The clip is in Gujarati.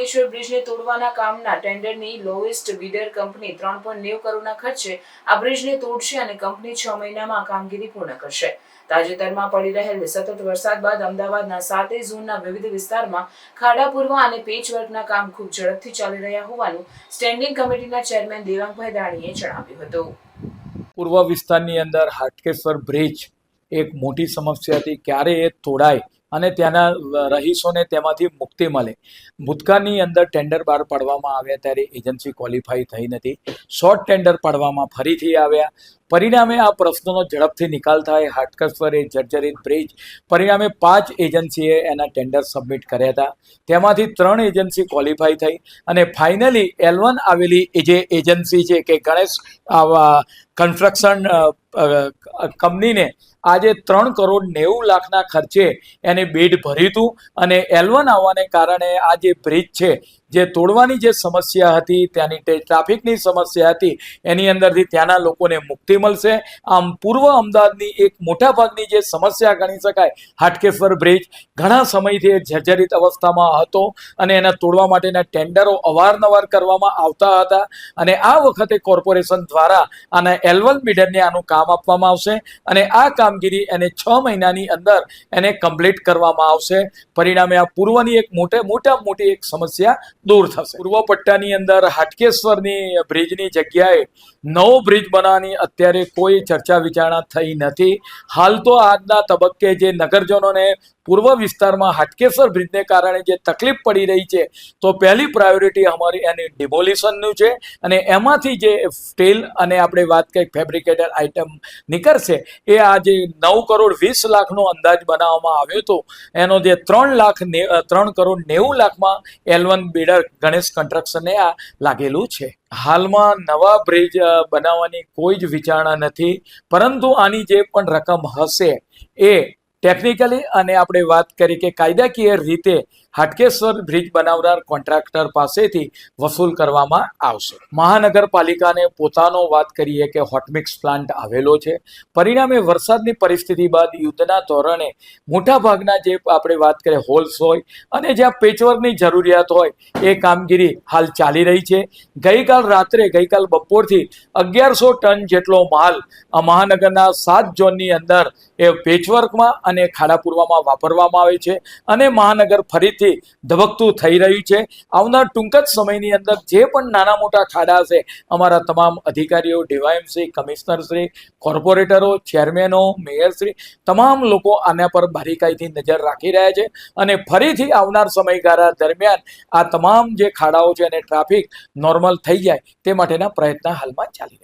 અંકલેશ્વર બ્રિજને તોડવાના કામના ટેન્ડરની લોએસ્ટ બિડર કંપની 3.90 કરોડના ખર્ચે આ બ્રિજને તોડશે અને કંપની 6 મહિનામાં કામગીરી પૂર્ણ કરશે। તાજેતરમાં પડી રહેલ સતત વરસાદ બાદ અમદાવાદના 7 ઝોનના વિવિધ વિસ્તારમાં ખાડા પૂરવા અને પેચવર્કના કામ ખૂબ ઝડપથી ચાલી રહ્યા હોવાનું સ્ટેન્ડિંગ કમિટીના ચેરમેન દેવાંગભાઈ દાણીએ જણાવ્યું હતું। પૂર્વ વિસ્તારની અંદર હાટકેશ્વર બ્રિજ એક મોટી સમસ્યા હતી, ક્યારે એ તોડાય અને ત્યાંના રહીશોને તેમાંથી મુક્તિ મળે। ભૂતકાળની અંદર ટેન્ડર બહાર પાડવામાં આવ્યા ત્યારે એજન્સી ક્વોલિફાઈ થઈ નથી, શોર્ટ ટેન્ડર પાડવામાં ફરીથી આવ્યા, પરિણામે આ પ્રશ્નોનો ઝડપથી નિકાલ થાય। હાટકેશ્વર એ જર્જરિત બ્રિજ, પરિણામે 5 એજન્સીએ એના ટેન્ડર સબમિટ કર્યા હતા, તેમાંથી 3 એજન્સી ક્વોલિફાઈ થઈ અને ફાઇનલી L1 આવેલી જે એજન્સી છે કે ગણેશ કન્સ્ટ્રક્શન કંપનીને આજે 3 કરોડ 90 લાખના ખર્ચે એને બિડ ભર્યું હતું અને L1 આવવાને કારણે આ જે બ્રિજ છે, જે તોડવાની જે સમસ્યા હતી, ત્યાંની ટ્રાફિકની સમસ્યા હતી, એની અંદરથી ત્યાંના લોકોને મુક્તિ મળશે। આમ પૂર્વ અમદાવાદની એક મોટા ભાગની જે સમસ્યા ગણી શકાય, હાટકેશ્વર બ્રિજ ઘણા સમયથી જર્જરિત અવસ્થામાં હતો અને એના તોડવા માટેના ટેન્ડરો અવારનવાર કરવામાં આવતા હતા અને આ વખતે કોર્પોરેશન દ્વારા આના L1 બિડરને આનું કામ આપવામાં આવશે અને આ કામગીરી એને 6 મહિનાની અંદર એને કમ્પ્લીટ કરવામાં આવશે। પરિણામે આ પૂર્વની એક મોટી એક સમસ્યા દૂર થશે। પૂર્વ પટ્ટાની અંદર હાટકેશ્વરની બ્રિજની જગ્યાએ નવો બ્રિજ બનાવવાની અત્યારે કોઈ ચર્ચા વિચારણા થઈ નથી। હાલ તો આજના તબક્કે જે નગરજનોને પૂર્વ વિસ્તારમાં હાટકેશ્વર બ્રિજને કારણે જે તકલીફ પડી રહી છે, તો પહેલી પ્રાયોરિટી અમારી એની ડિમોલિશનનું છે અને એમાંથી જે સ્ટીલ અને આપણે વાત કરીએ ફેબ્રિકેટેડ આઇટમ નીકળશે, એ આ જે 9 કરોડ 20 લાખનો અંદાજ બનાવવામાં આવ્યો હતો, એનો જે 3 કરોડ 90 લાખમાં L1 બિડર ગણેશ કન્સ્ટ્રક્શનને આ લાગેલું છે। હાલમાં નવા બ્રિજ બનાવવાની કોઈ જ વિચારણા નથી, પરંતુ આની જે પણ રકમ હશે એ ટેકનિકલી અને આપણે વાત કરી કે કાયદાકીય રીતે હાટકેશ્વર બ્રિજ બનાવનાર કોન્ટ્રાક્ટર પાસેથી વસૂલ કરવામાં આવશે। મહાનગરપાલિકાને પોતાનો વાત કરીએ કે હોટમિક્સ પ્લાન્ટ આવેલો છે, પરિણામે વરસાદની પરિસ્થિતિ બાદ યુદ્ધના ધોરણે મોટાભાગના જે આપણે વાત કરીએ હોલ્સ હોય અને જ્યાં પેચવર્કની જરૂરિયાત હોય એ કામગીરી હાલ ચાલી રહી છે। ગઈકાલ બપોરથી 1100 ટન જેટલો માલ મહાનગરના 7 ઝોનની અંદર એ પેચવર્કમાં અને ખાડા પૂરવામાં વાપરવામાં આવે છે અને મહાનગર ફરીથી ધબકતું થઈ રહ્યું છે। આવનાર ટૂંક જ સમયની અંદર જે પણ નાના મોટા ખાડા હશે, અમારા તમામ અધિકારીઓ, ડીવાયએમસી, કમિશનરશ્રી, કોર્પોરેટરો, ચેરમેનો, મેયરશ્રી, તમામ લોકો આના પર બારીકાઈથી નજર રાખી રહ્યા છે અને ફરીથી આવનાર સમયગાળા દરમિયાન આ તમામ જે ખાડાઓ છે અને ટ્રાફિક નોર્મલ થઈ જાય તે માટેના પ્રયત્ન હાલમાં ચાલી રહ્યા છે।